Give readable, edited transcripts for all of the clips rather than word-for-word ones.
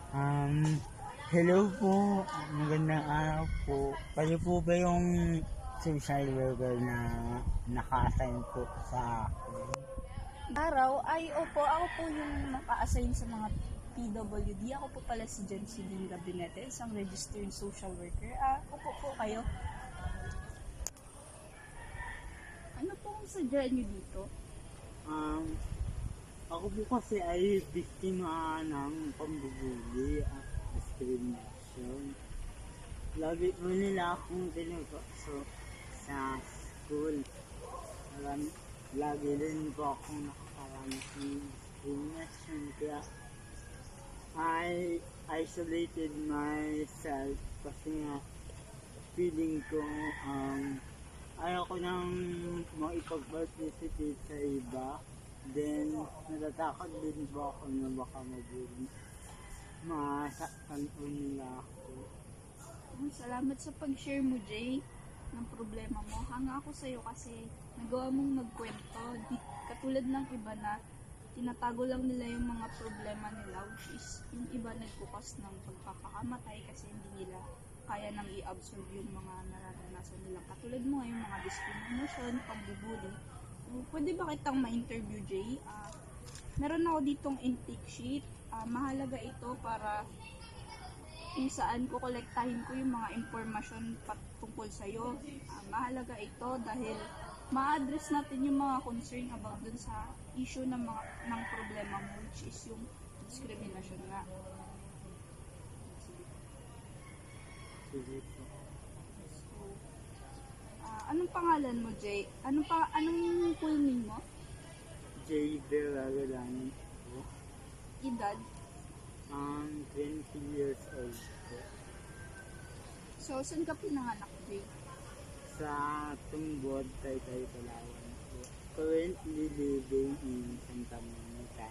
Um, Hello po, magandang araw po. Kayo po ba yung social worker na naka-assign po sa akin? Araw ay opo, ako po yung naka-assign sa mga PWD. Ako po pala si Jen Sidin Gabinete, isang registered social worker. Opo po kayo. Ano po ang sadya niyo dito? Um, Ako po kasi ay biktima ng pambubuli at discrimination. Lagi po nila akong pinapasok sa school. Lagi din po akong nakakaranas ng discrimination. Kaya I isolated myself kasi nga feeling ko ayaw ko nang maipag-participate sa iba. Then natatakot din po ako na baka mabuli. Masaktan po nila ako. Salamat sa pag-share mo, Jay, ng problema mo. Hanga ako sa'yo kasi nagawa mong magkwento. Katulad ng iba na tinatago lang nila yung mga problema nila, which is yung iba nagbukas ng pagkakakamatay kasi hindi nila kaya nang i-absorb yung mga nararanasan nila. Katulad mo yung mga discrimination, pagbubuli. Pwede ba kitang ma-interview, Jay? Meron ako ditong intake sheet. Mahalaga ito para kung saan ko kolektahin ko yung mga impormasyon tungkol sa'yo. Mahalaga ito dahil ma-address natin yung mga concern about dun sa issue ng problema mo, which is yung discrimination nga. Sige po. So, anong pangalan mo, Jay? Anong full name mo? J. Beragalan po. Edad? 20 years old po. So, saan ka pinanganak, Jay? Sa Tumbod, Taytay, Palawan po. Currently living in Santa Monica.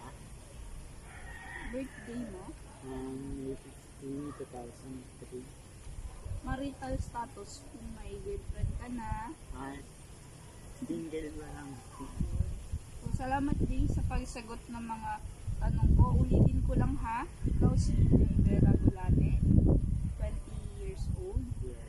Birthday mo? May 16, 2003. Marital status, kung may girlfriend ka na. Single ba lang po? So, salamat din sa pagsagot ng mga tanong ko. Ulitin ko lang ha. Ikaw si Vera Gulane, 20 years old. Yes.